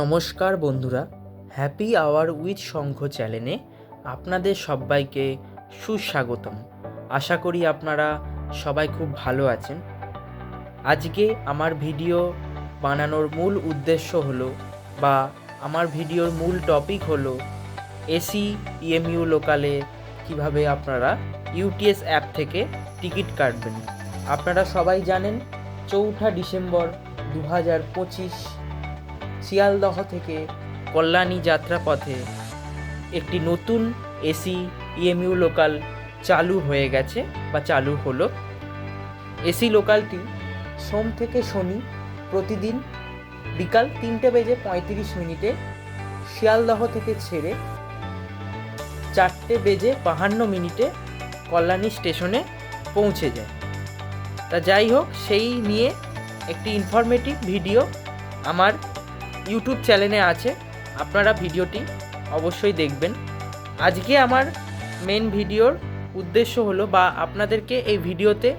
নমস্কার বন্ধুরা, happy hour with শঙ্খ চ্যানেলে আপনাদের সবাইকে সুস্বাগতম। আশা করি আপনারা সবাই খুব ভালো আছেন। আজকে আমার ভিডিও বানানোর মূল উদ্দেশ্য হলো বা আমার ভিডিওর মূল টপিক হলো এসি ইএমইউ লোকালে কিভাবে আপনারা ইউটিএস অ্যাপ থেকে টিকিট কাটবেন। আপনারা সবাই জানেন 4 ডিসেম্বর 2025 শিয়ালদহ থেকে কল্যাণী যাত্রাপথে একটি নতুন এসি ইএমইউ লোকাল চালু হয়ে গেছে বা চালু হলো। এসি লোকালটি সোম থেকে শনি প্রতিদিন বিকাল 3:35 শিয়ালদহ থেকে ছেড়ে 4:52 কল্যাণী স্টেশনে পৌঁছে যায়। তা যাই হোক, সেই নিয়ে একটি ইনফরমেটিভ ভিডিও আমার ইউটিউব চ্যানেলে আছে, আপনারা ভিডিওটি অবশ্যই দেখবেন। আজকে আমার মেন ভিডিওর উদ্দেশ্য হলো বা আপনাদেরকে এই ভিডিওতে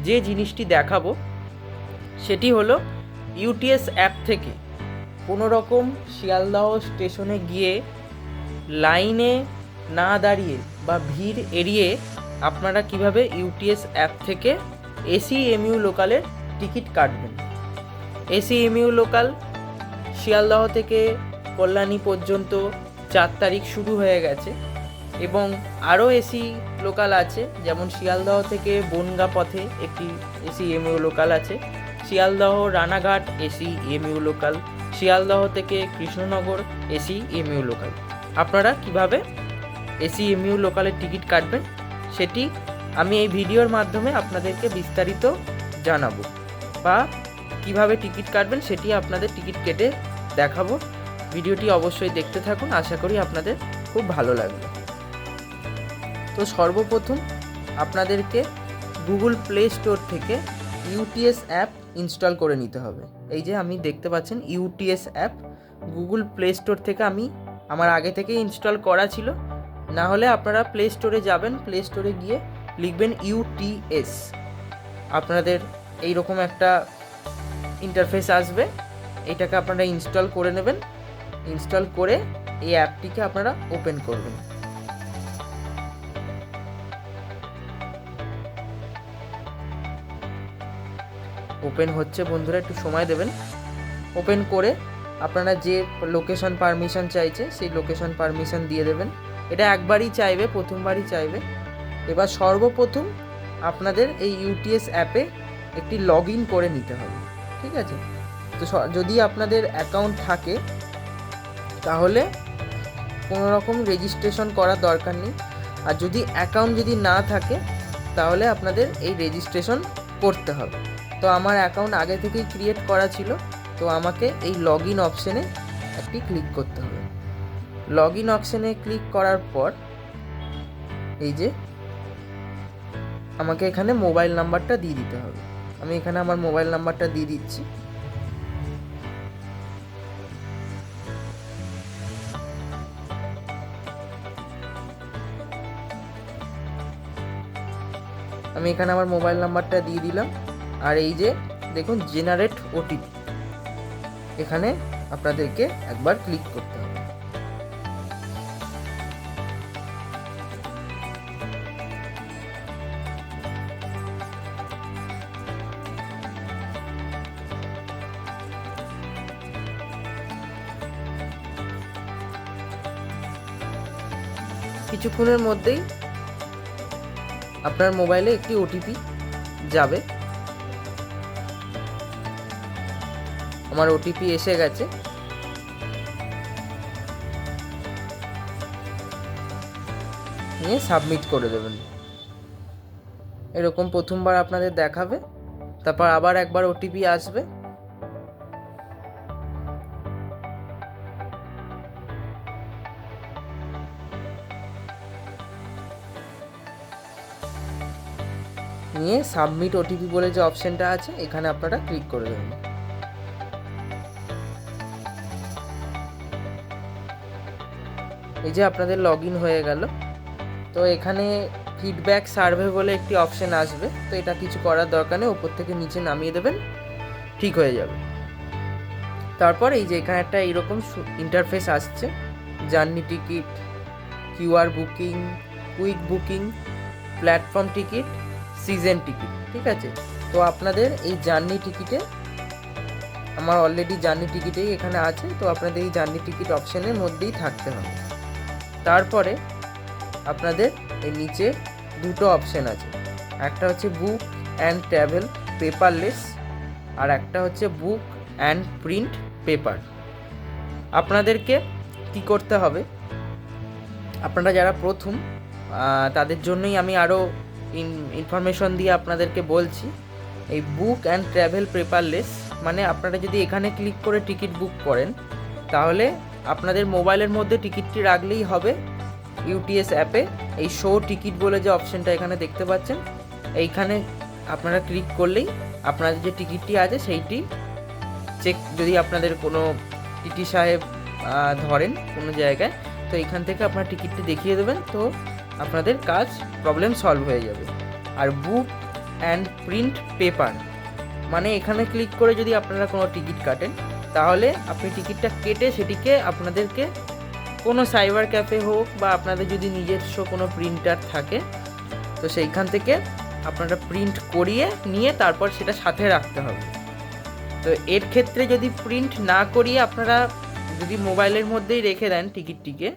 যে জিনিসটি দেখাবো সেটি হলো ইউটিএস অ্যাপ থেকে কোনো রকম শিয়ালদহ স্টেশনে গিয়ে লাইনে না দাঁড়িয়ে বা ভিড় এড়িয়ে আপনারা কিভাবে ইউটিএস অ্যাপ থেকে এসি এমইউ লোকালের টিকিট কাটবেন। এসি এমইউ লোকাল শিয়ালদহ থেকে কল্যাণী পর্যন্ত 4 তারিখ শুরু হয়ে গেছে এবং আরও এসি লোকাল আছে, যেমন শিয়ালদহ থেকে বনগাঁ পথে একটি এসি এমইউ লোকাল আছে, Sealdah Ranaghat AC mu local, Sealdah থেকে কৃষ্ণনগর এসি এমইউ লোকাল। আপনারা কিভাবে এসি এমইউ লোকালের টিকিট কাটবেন সেটি আমি এই ভিডিওর মাধ্যমে আপনাদেরকে বিস্তারিত জানাবো, বা কিভাবে টিকিট কাটবেন সেটি আপনাদের টিকিট কেটে দেখাবো। ভিডিওটি অবশ্যই দেখতে থাকুন, আশা করি আপনাদের খুব ভালো লাগবে। তো সর্বপ্রথম আপনাদেরকে গুগল প্লে স্টোর থেকে ইউটিএস অ্যাপ ইনস্টল করে নিতে হবে। এই যে আমি দেখতে পাচ্ছেন UTS app Google play store থেকে আমার আগে থেকে ইনস্টল করা ছিল। না হলে আপনারা প্লে স্টোরে যাবেন, প্লে স্টোরে গিয়ে লিখবেন ইউটিএস, আপনাদের এইরকম একটা ইন্টারফেস আসবে। এটাকে আপনারা ইনস্টল করে নেবেন। ইনস্টল করে এই অ্যাপটিকে আপনারা ওপেন করবেন। ওপেন হচ্ছে বন্ধুরা, একটু সময় দেবেন। ওপেন করে আপনারা যে লোকেশন পারমিশন চাইছে সেই লোকেশন পারমিশন দিয়ে দেবেন। এটা একবারই চাইবে, প্রথমবারই চাইবে। এবার সর্বপ্রথম আপনাদের এই ইউটিএস অ্যাপে একটি লগ ইন করে নিতে হবে, ঠিক আছে? তো যদি আপনাদের অ্যাকাউন্ট থাকে তাহলে কোনো রকম রেজিস্ট্রেশন করার দরকার নেই, আর যদি অ্যাকাউন্ট যদি না থাকে তাহলে আপনাদের এই রেজিস্ট্রেশন করতে হবে। তো আমার অ্যাকাউন্ট আগে থেকেই ক্রিয়েট করা ছিল, তো আমাকে এই লগ ইন অপশানে একটি ক্লিক করতে হবে। লগ ইন অপশানে ক্লিক করার পর এই যে আমাকে এখানে মোবাইল নাম্বারটা দিয়ে দিতে হবে। আমি এখানে আমার মোবাইল নাম্বারটা দিয়ে দিচ্ছি। আমি এখানে আমার মোবাইল নাম্বারটা দিয়ে দিলাম। আর এই যে দেখুন জেনারেট ওটিপি, এখানে আপনাদেরকে একবার ক্লিক করতে হবে। কিছুক্ষণের মধ্যেই আপনার মোবাইলে একটি ওটিপি যাবে। আমার ওটিপি এসে গেছে। নিয়ে সাবমিট করে দেবেন। এরকম প্রথমবার আপনাদের দেখাবে, তারপর আবার একবার ওটিপি আসবে। নিয়ে সাবমিট ওটিপি বলে যে অপশনটা আছে এখানে আপনারা ক্লিক করে দেবেন। এই যে আপনাদের লগ ইন হয়ে গেল। তো এখানে ফিডব্যাক সার্ভে বলে একটি অপশন আসবে, তো এটা কিছু করার দরকার নেই, উপর থেকে নিচে নামিয়ে দেবেন, ঠিক হয়ে যাবে। তারপর এই যে এখানে একটা এইরকম ইন্টারফেস আসছে, journey ticket, QR booking, quick booking, platform ticket, season ticket. ঠিক আছে, তো আপনাদের এই জার্নি টিকিটে, আমার অলরেডি জার্নি টিকিটেই এখানে আছে, তো আপনাদের এই জার্নি টিকিট অপশানের মধ্যেই থাকতে হবে। তারপরে আপনাদের এই নিচে দুটো অপশান আছে, একটা হচ্ছে বুক অ্যান্ড ট্রাভেল পেপারলেস, আর একটা হচ্ছে বুক অ্যান্ড প্রিন্ট পেপার। আপনাদেরকে কি করতে হবে, আপনারা যারা প্রথম তাদের জন্যই আমি আরও ইনফরমেশন দিয়ে আপনাদেরকে বলছি। এই বুক অ্যান্ড ট্রাভেল পেপারলেস মানে আপনারা যদি এখানে ক্লিক করে টিকিট বুক করেন, তাহলে আপনাদের মোবাইলের মধ্যে টিকিটটি রাখলেই হবে। ইউটিএস অ্যাপে এই শো টিকিট বলে যে অপশানটা এখানে দেখতে পাচ্ছেন, এইখানে আপনারা ক্লিক করলেই আপনাদের যে টিকিটটি আছে সেইটি চেক, যদি আপনাদের কোনো টিটি সাহেব ধরেন কোনো জায়গায়, তো এইখান থেকে আপনার টিকিটটি দেখিয়ে দেবেন, তো আপনাদের কাজ প্রবলেম সলভ হয়ে যাবে। আর বুক অ্যান্ড প্রিন্ট পেপার মানে এখানে ক্লিক করে যদি আপনারা কোনো টিকিট কাটেন, তাহলে আপনি টিকিটটা কেটে সেটিকে আপনাদেরকে কোনো সাইবার ক্যাফে হোক বা আপনাদের যদি নিজস্ব কোনো প্রিন্টার থাকে, তো সেইখান থেকে আপনারা প্রিন্ট করিয়ে নিয়ে তারপর সেটা সাথে রাখতে হবে। তো এর ক্ষেত্রে যদি প্রিন্ট না করিয়ে আপনারা যদি মোবাইলের মধ্যেই রেখে দেন টিকিটটিকে,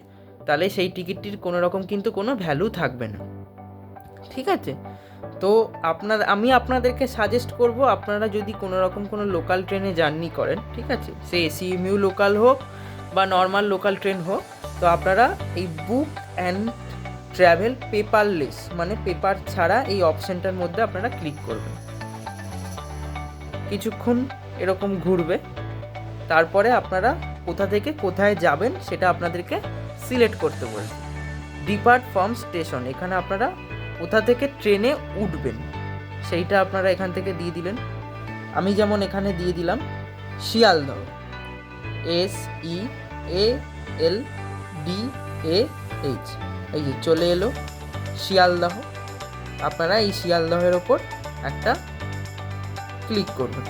তাহলে সেই টিকিটটির কোনো রকম কিন্তু কোনো ভ্যালু থাকবে না। ঠিক আছে, তো আমি আপনাদেরকে সাজেস্ট করব, আপনারা যদি কোনো রকম কোনো লোকাল ট্রেনে জার্নি করেন, ঠিক আছে, সে এসিএমইউ লোকাল হোক বা নর্মাল লোকাল ট্রেন হোক, তো আপনারা এই বুক অ্যান্ড ট্রাভেল পেপারলেস মানে পেপার ছাড়া এই অপশানটার মধ্যে আপনারা ক্লিক করবেন। কিছুক্ষণ এরকম ঘুরবে, তারপরে আপনারা কোথা থেকে কোথায় যাবেন সেটা আপনাদেরকে সিলেক্ট করতে বলবে। ডিপার্ট ফ্রম স্টেশন, এখানে আপনারা কোথা থেকে ট্রেনে উঠবেন সেইটা আপনারা এখান থেকে দিয়ে দিলেন। আমি যেমন এখানে দিয়ে দিলাম শিয়ালদহ, SEALDAH, এই যে চলে এলো শিয়ালদহ। আপনারা এই শিয়ালদহের ওপর একটা ক্লিক করবেন।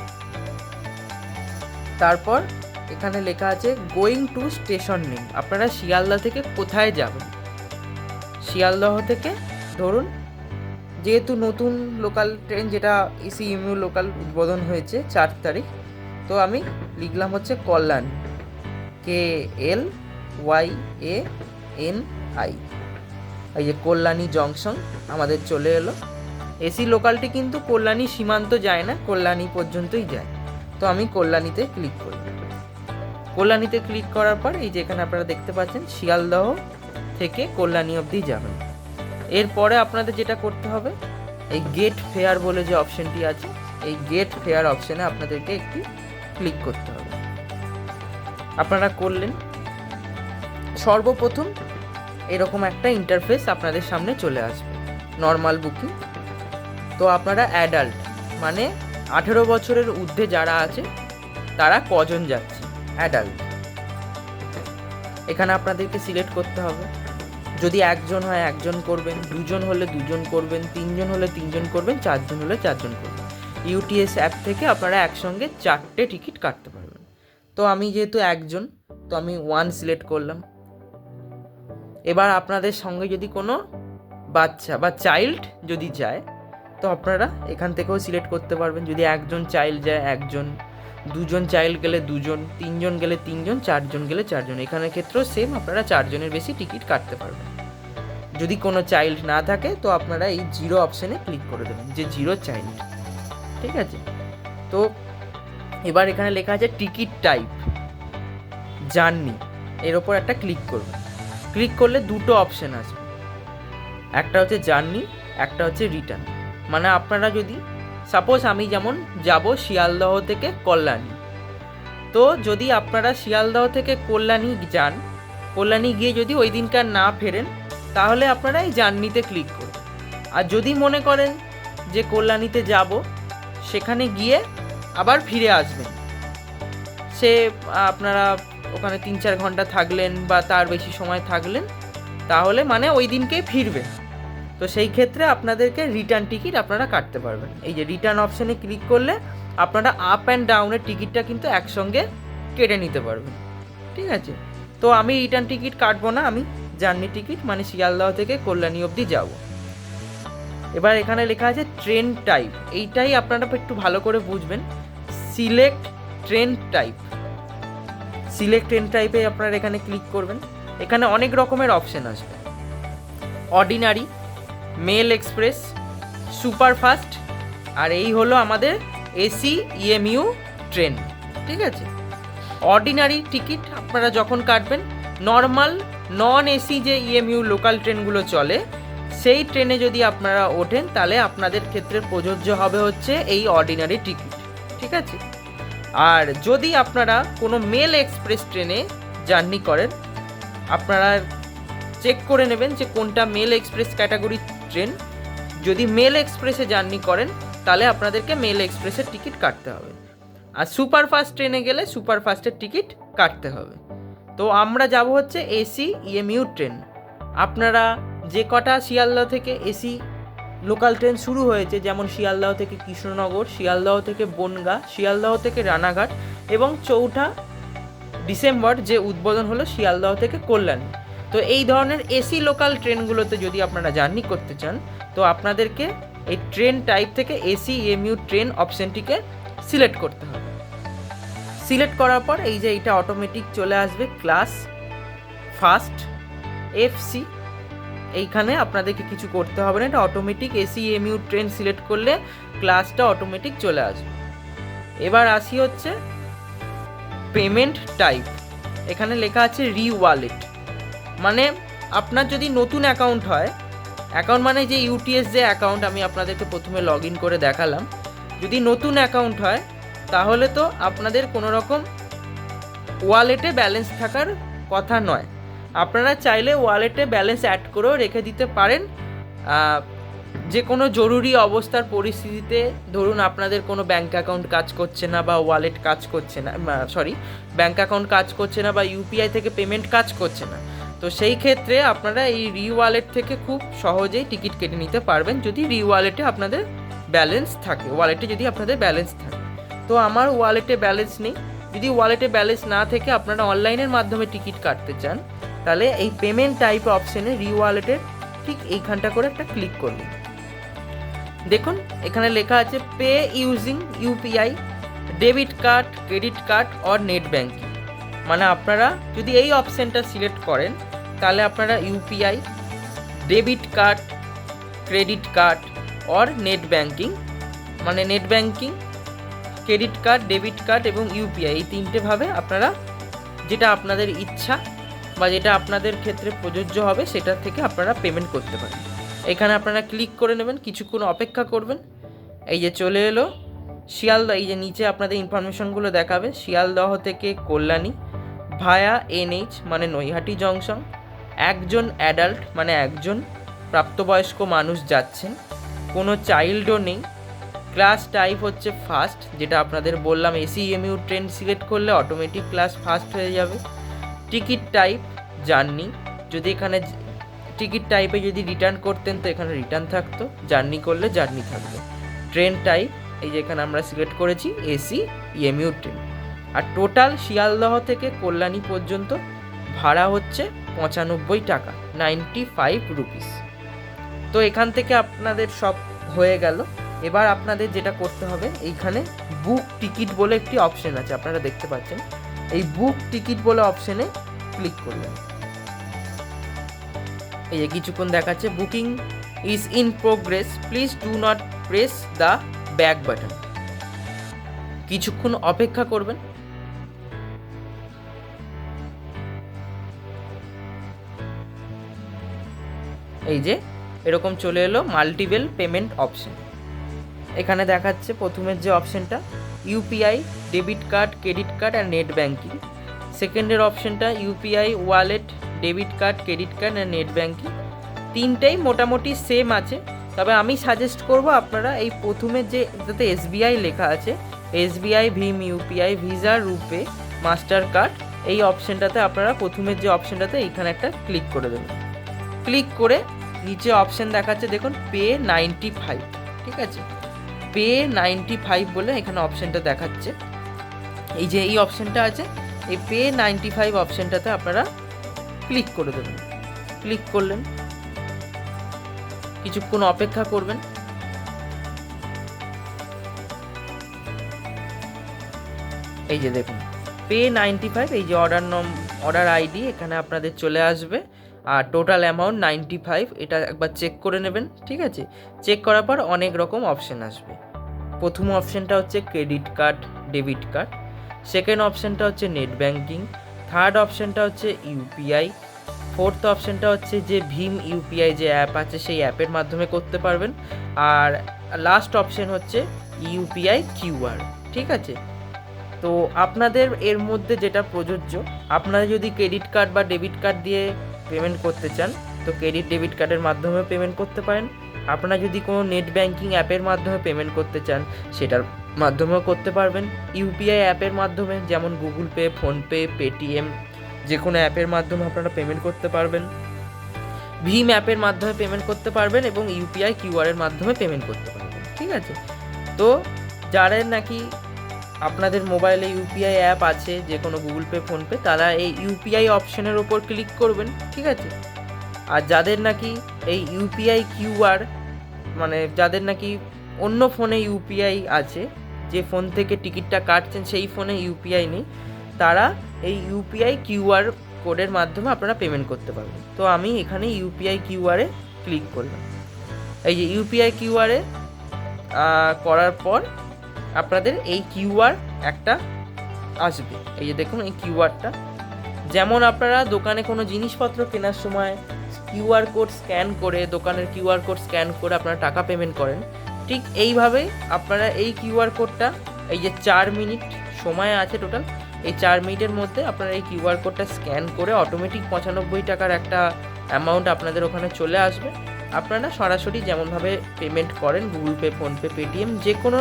তারপর এখানে লেখা আছে গোয়িং টু স্টেশন নেম, আপনারা শিয়ালদহ থেকে কোথায় যাবেন। শিয়ালদহ থেকে ধরুন, যেহেতু নতুন লোকাল ট্রেন যেটা এসিএমইউ লোকাল উদ্বোধন হয়েছে 4 তারিখ, তো আমি লিখলাম হচ্ছে কল্যাণী, KLYANI, এই যে কল্যাণী জংশন আমাদের চলে এলো। এসি লোকালটি কিন্তু কল্যাণী সীমান্ত যায় না, কল্যাণী পর্যন্তই যায়। তো আমি কল্যাণীতে ক্লিক করি। কল্যাণীতে ক্লিক করার পর এই যে এখানে আপনারা দেখতে পাচ্ছেন শিয়ালদহ থেকে কল্যাণী অবধি যাবেন। এরপরে আপনাদের যেটা করতে হবে, এই গেট ফেয়ার বলে যে অপশানটি আছে, এই গেট ফেয়ার অপশানে আপনাদেরকে একটি ক্লিক করতে হবে। আপনারা করলেন, সর্বপ্রথম এরকম একটা ইন্টারফেস আপনাদের সামনে চলে আসবে, নর্মাল বুকিং। তো আপনারা অ্যাডাল্ট মানে 18 বছরের ঊর্ধ্বে যারা আছে তারা কজন যাচ্ছে, অ্যাডাল্ট, এখানে আপনাদেরকে সিলেক্ট করতে হবে। যদি একজন হয় একজন করবেন, দুজন হলে দুজন করবেন, তিনজন হলে তিনজন করবেন, চারজন হলে চারজন করবেন। ইউটিএস অ্যাপ থেকে আপনারা একসঙ্গে 4টে টিকিট কাটতে পারবেন। তো আমি যেহেতু একজন, তো আমি 1 সিলেক্ট করলাম। এবার আপনাদের সঙ্গে যদি কোনো বাচ্চা বা চাইল্ড যদি যায়, তো আপনারা এখান থেকেও সিলেক্ট করতে পারবেন। যদি একজন চাইল্ড যায় একজন, দুজন চাইল্ড গেলে দুজন, তিনজন গেলে তিনজন, চারজন গেলে চারজন। এখানের ক্ষেত্রেও সেম, আপনারা 4 জনের বেশি টিকিট কাটতে পারবেন। যদি কোনো চাইল্ড না থাকে, তো আপনারা এই 0 অপশানে ক্লিক করে দেবেন, যে 0 চাইল্ড। ঠিক আছে, তো এবার এখানে লেখা আছে টিকিট টাইপ জার্নি, এর ওপর একটা ক্লিক করবেন। ক্লিক করলে দুটো অপশান আসবে, একটা হচ্ছে জার্নি, একটা হচ্ছে রিটার্ন। মানে আপনারা যদি সাপোজ আমি যেমন যাব শিয়ালদহ থেকে কল্যাণী, তো যদি আপনারা শিয়ালদহ থেকে কল্যাণী যান, কল্যাণী গিয়ে যদি ওই দিনকার না ফেরেন, তাহলে আপনারা এই জার্নিতে ক্লিক করুন। আর যদি মনে করেন যে কল্যাণীতে যাব, সেখানে গিয়ে আবার ফিরে আসবেন, সে আপনারা ওখানে 3-4 ঘন্টা থাকলেন বা তার বেশি সময় থাকলেন, তাহলে মানে ওই দিনকেই ফিরবেন, তো সেই ক্ষেত্রে আপনাদেরকে রিটার্ন টিকিট আপনারা কাটতে পারবেন। এই যে রিটার্ন অপশানে ক্লিক করলে আপনারা আপ অ্যান্ড ডাউনের টিকিটটা কিন্তু একসঙ্গে কেটে নিতে পারবেন। ঠিক আছে, তো আমি রিটার্ন টিকিট কাটবো না, আমি জার্নি টিকিট মানে শিয়ালদহ থেকে কল্যাণী অবধি যাব। এবার এখানে লেখা আছে ট্রেন টাইপ, এইটাই আপনারা একটু ভালো করে বুঝবেন। Select train type, select train টাইপে আপনারা এখানে ক্লিক করবেন। এখানে অনেক রকমের অপশন আসবে, অর্ডিনারি, মেল এক্সপ্রেস, সুপারফাস্ট, আর এই হলো আমাদের এসি ইএমইউ ট্রেন। ঠিক আছে, অর্ডিনারি টিকিট আপনারা যখন কাটবেন, নর্মাল নন এসি যে ইএমইউ লোকাল ট্রেনগুলো চলে সেই ট্রেনে যদি আপনারা ওঠেন তাহলে আপনাদের ক্ষেত্রে প্রযোজ্য হবে হচ্ছে এই অর্ডিনারি টিকিট। ঠিক আছে, আর যদি আপনারা কোনো মেল এক্সপ্রেস ট্রেনে জার্নি করেন, আপনারা চেক করে নেবেন যে কোনটা মেল এক্সপ্রেস ক্যাটাগরির ট্রেন। যদি মেল এক্সপ্রেসে জার্নি করেন তাহলে আপনাদেরকে মেল এক্সপ্রেসের টিকিট কাটতে হবে, আর সুপারফাস্ট ট্রেনে গেলে সুপারফাস্টের টিকিট কাটতে হবে। তো আমরা যাব হচ্ছে এসি ইএমইউ ট্রেন। আপনারা যে কটা শিয়ালদহ থেকে এসি লোকাল ট্রেন শুরু হয়েছে, যেমন শিয়ালদহ থেকে কৃষ্ণনগর, শিয়ালদহ থেকে বনগাঁ, শিয়ালদহ থেকে রানাঘাট, এবং 4 ডিসেম্বর যে উদ্বোধন হলো শিয়ালদহ থেকে কল্যাণী, তো এই ধরনের এসি লোকাল ট্রেনগুলোতে যদি আপনারা জার্নি করতে চান তো আপনাদেরকে এই ট্রেন টাইপ থেকে এসি ইএমইউ ট্রেন অপশানটিকে সিলেক্ট করতে হবে। সিলেক্ট করার পর এই যে এটা অটোমেটিক চলে আসবে ক্লাস ফার্স্ট এফসি, এইখানে আপনাদেরকে কিছু করতে হবে না, এটা automatic AC EMU train select করলে ক্লাসটা অটোমেটিক চলে আসবে। এবার আসি হচ্ছে পেমেন্ট টাইপ, এখানে লেখা আছে রি ওয়ালেট, মানে আপনার যদি নতুন অ্যাকাউন্ট হয়, অ্যাকাউন্ট মানে যে ইউটিএস যে অ্যাকাউন্ট আমি আপনাদেরকে প্রথমে লগ ইন করে দেখালাম, যদি নতুন অ্যাকাউন্ট হয় তাহলে তো আপনাদের কোনো রকম ওয়ালেটে ব্যালেন্স থাকার কথা নয়। আপনারা চাইলে ওয়ালেটে ব্যালেন্স অ্যাড করেও রেখে দিতে পারেন। যে কোনো জরুরি অবস্থার পরিস্থিতিতে, ধরুন আপনাদের কোনো ব্যাঙ্ক অ্যাকাউন্ট কাজ করছে না বা ওয়ালেট কাজ করছে না, ব্যাঙ্ক অ্যাকাউন্ট কাজ করছে না বা ইউপিআই থেকে পেমেন্ট কাজ করছে না, তো সেই ক্ষেত্রে আপনারা এই রি ওয়ালেট থেকে খুব সহজেই টিকিট কেটে নিতে পারবেন যদি রি ওয়ালেটে আপনাদের ব্যালেন্স থাকে, ওয়ালেটে যদি আপনাদের ব্যালেন্স থাকে। তো আমার ওয়ালেটে ব্যালেন্স নেই, যদি ওয়ালেটে ব্যালেন্স না থেকে আপনারা অনলাইনের মাধ্যমে টিকিট কাটতে চান তাহলে এই পেমেন্ট টাইপ অপশানে রি ওয়ালেটের ঠিক এইখানটা করে একটা ক্লিক করবেন। দেখুন এখানে লেখা আছে pay using UPI, debit card, credit card or net banking, মানে আপনারা যদি এই অপশানটা সিলেক্ট করেন তাহলে আপনারা UPI, debit card, credit card or net banking, মানে net banking, credit card, debit card এবং ইউপিআই, এই তিনটেভাবে আপনারা যেটা আপনাদের ইচ্ছা বা যেটা আপনাদের ক্ষেত্রে প্রযোজ্য হবে সেটা থেকে আপনারা পেমেন্ট করতে পারেন। এখানে আপনারা ক্লিক করে নেবেন, কিছুক্ষণ অপেক্ষা করবেন। এই যে চলে এলো শিয়ালদহ, এই যে নিচে আপনাদের ইনফরমেশনগুলো দেখাবে, শিয়ালদহ থেকে কল্যাণী ভায়া এনএইচ মানে নৈহাটি জংশন, একজন অ্যাডাল্ট মানে একজন প্রাপ্তবয়স্ক মানুষ যাচ্ছেন, কোনো চাইল্ডও নেই, ক্লাস টাইপ হচ্ছে ফার্স্ট, যেটা আপনাদের বললাম এসি ইএমইউ ট্রেন সিলেক্ট করলে অটোমেটিক ক্লাস ফার্স্ট হয়ে যাবে, টিকিট টাইপ জার্নি, যদি এখানে টিকিট টাইপে যদি রিটার্ন করতেন তো এখানে রিটার্ন থাকতো, জার্নি করলে জার্নি থাকবে, ট্রেন টাইপ এই যে এখানে আমরা সিলেক্ট করেছি এসি ইএমইউ ট্রেন, আর টোটাল শিয়ালদহ থেকে কল্যাণী পর্যন্ত ভাড়া হচ্ছে 95 টাকা, 95 রুপিস। তো এখান থেকে আপনাদের সব হয়ে গেল। এবার আপনাদের যেটা করতে হবে, এইখানে বুক টিকিট বলে একটি অপশন আছে, আপনারা দেখতে পাচ্ছেন, এই বুক টিকিট বলে অপশনে ক্লিক করবেন। এই যে কিছুক্ষণ দেখাচ্ছে booking is in progress, please do not press the back button, কিছুক্ষণ অপেক্ষা করবেন। এই যে এরকম চলে এলো মাল্টিপল পেমেন্ট অপশন, এখানে দেখাচ্ছে প্রথমের যে অপশনটা UPI, debit card, credit card আর নেট ব্যাঙ্কিং, সেকেন্ডের অপশনটা UPI, wallet, debit card, credit card আর নেট ব্যাঙ্কিং, তিনটেই মোটামুটি সেম আছে, তবে আমি সাজেস্ট করব আপনারা এই প্রথমের যে যাতে এসবিআই লেখা আছে, এসবিআই, ভীম ইউপিআই, ভিসা, রুপে, মাস্টার কার্ড, এই অপশনটাতে আপনারা প্রথমের যে অপশনটাতে এইখানে একটা ক্লিক করে দেবেন। ক্লিক করে নিচে অপশন দেখাচ্ছে দেখুন পে 95, ঠিক আছে, পে 95 বলে এখানে অপশনটা দেখাচ্ছে। এই যে এই অপশনটা আছে এই পে 95 অপশানটাতে আপনারা ক্লিক করে দেবেন। ক্লিক করলেন, কিছুক্ষণ অপেক্ষা করবেন। এই যে দেখুন পে 95, এই যে অর্ডার আইডি এখানে আপনাদের চলে আসবে, আর টোটাল অ্যামাউন্ট 95। এটা একবার চেক করে নেবেন, ঠিক আছে? চেক করার পর অনেক রকম অপশান আসবে। প্রথম অপশানটা হচ্ছে credit card, debit card. Second অপশানটা হচ্ছে নেট ব্যাঙ্কিং। থার্ড অপশানটা হচ্ছে ইউপিআই। ফোর্থ অপশানটা হচ্ছে যে ভীম ইউপিআই যে অ্যাপ আছে সেই অ্যাপের মাধ্যমে করতে পারবেন। আর লাস্ট অপশান হচ্ছে ইউপিআই কিউআর, ঠিক আছে? তো আপনাদের এর মধ্যে যেটা প্রযোজ্য, আপনারা যদি ক্রেডিট কার্ড বা ডেবিট কার্ড দিয়ে পেমেন্ট করতে চান তো ক্রেডিট ডেবিট কার্ডের মাধ্যমে পেমেন্ট করতে পারেন। আপনারা যদি কোনো নেট ব্যাঙ্কিং অ্যাপের মাধ্যমে পেমেন্ট করতে চান সেটার মাধ্যমেও করতে পারবেন। ইউপিআই অ্যাপের মাধ্যমে যেমন গুগল পে, ফোনপে, পেটিএম, যে কোনো অ্যাপের মাধ্যমে আপনারা পেমেন্ট করতে পারবেন। ভীম অ্যাপের মাধ্যমে পেমেন্ট করতে পারবেন এবং ইউপিআই কিউআরের মাধ্যমে পেমেন্ট করতে পারবেন, ঠিক আছে? তো যারা নাকি আপনাদের মোবাইলে ইউপিআই অ্যাপ আছে, যে কোনো গুগল পে, ফোনপে, তারা এই ইউপিআই অপশানের ওপর ক্লিক করবেন, ঠিক আছে? আর যাদের নাকি এই ইউপিআই কিউআর, মানে যাদের নাকি অন্য ফোনে ইউপিআই আছে, যে ফোন থেকে টিকিটটা কাটছেন সেই ফোনে ইউপিআই নেই, তারা এই ইউপিআই কিউআর কোডের মাধ্যমে আপনারা পেমেন্ট করতে পারবেন। তো আমি এখানে ইউপিআই কিউআরে ক্লিক করলাম। এই যে ইউপিআই কিউআরে করার পর আপনাদের এই কিউআর একটা আসবে। এই যে দেখুন এই কিউআরটা, যেমন আপনারা দোকানে কোনো জিনিসপত্র কেনার সময় কিউআর কোড স্ক্যান করে, দোকানের কিউআর কোড স্ক্যান করে আপনারা টাকা পেমেন্ট করেন, ঠিক এইভাবেই আপনারা এই কিউআর কোডটা, এই যে 4 মিনিট সময় আছে টোটাল, এই 4 মিনিটের মধ্যে আপনারা এই কিউআর কোডটা স্ক্যান করে অটোমেটিক 95 টাকার একটা অ্যামাউন্ট আপনাদের ওখানে চলে আসবে। আপনারা সরাসরি যেমনভাবে পেমেন্ট করেন গুগল পে, ফোনপে, পেটিএম, যে কোনো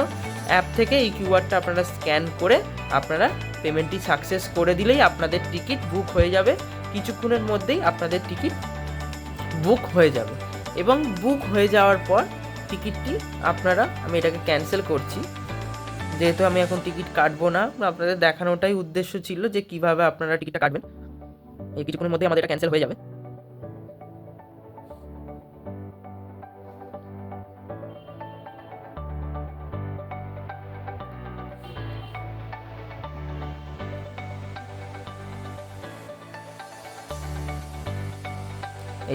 অ্যাপ থেকে এই কিউআরটা আপনারা স্ক্যান করে আপনারা পেমেন্টটি সাকসেস করে দিলেই আপনাদের টিকিট বুক হয়ে যাবে। কিছুক্ষণের মধ্যেই আপনাদের টিকিট বুক হয়ে যাবে এবং বুক হয়ে যাওয়ার পর টিকিটটি আপনারা, আমি এটাকে ক্যান্সেল করছি যেহেতু আমি এখন টিকিট কাটবো না, আপনাদের দেখানোটাই উদ্দেশ্য ছিল যে কিভাবে আপনারা টিকিটটা কাটবেন। এই কিছুক্ষণের মধ্যে আমাদের এটা ক্যান্সেল হয়ে যাবে।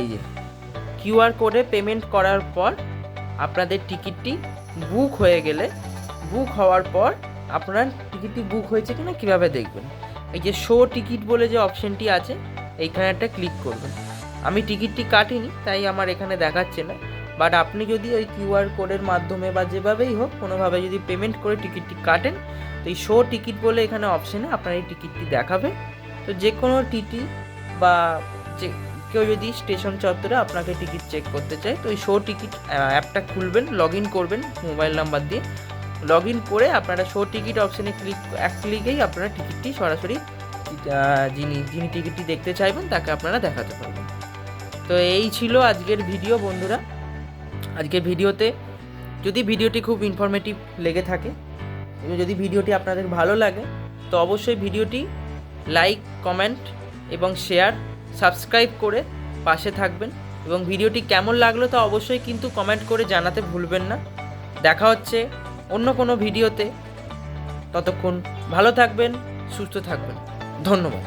এই যে কিউআর কোডে পেমেন্ট করার পর আপনাদের টিকিটটি বুক হয়ে গেলে, বুক হওয়ার পর আপনার টিকিটটি বুক হয়েছে কিনা কীভাবে দেখবেন, এই যে শো টিকিট বলে যে অপশানটি আছে এইখানে একটা ক্লিক করবেন। আমি টিকিটটি কাটিনি তাই আমার এখানে দেখাচ্ছে না, বাট আপনি যদি ওই কিউআর কোডের মাধ্যমে বা যেভাবেই হোক কোনোভাবে যদি পেমেন্ট করে টিকিটটি কাটেন তো এই শো টিকিট বলে এখানে অপশানে আপনার এই টিকিটটি দেখাবে। তো যে কোনো টিটি বা যে কেউ যদি স্টেশন চত্বরে আপনাকে টিকিট চেক করতে চায় তো এই শো টিকিট অ্যাপটা খুলবেন, লগ ইন করবেন মোবাইল নাম্বার দিয়ে, লগ ইন করে আপনারা শো টিকিট অপশানে এক ক্লিকেই আপনারা টিকিটটি সরাসরি যিনি টিকিটটি দেখতে চাইবেন তাকে আপনারা দেখাতে পারবেন। তো এই ছিল আজকের ভিডিও বন্ধুরা। আজকের ভিডিওতে যদি ভিডিওটি খুব ইনফরমেটিভ লেগে থাকে এবং যদি ভিডিওটি আপনাদের ভালো লাগে তো অবশ্যই ভিডিওটি লাইক, কমেন্ট এবং শেয়ার, সাবস্ক্রাইব করে পাশে থাকবেন এবং ভিডিওটি কেমন লাগলো তা অবশ্যই কিন্তু কমেন্ট করে জানাতে ভুলবেন না। দেখা হচ্ছে অন্য কোনো ভিডিওতে, ততক্ষণ ভালো থাকবেন, সুস্থ থাকবেন, ধন্যবাদ।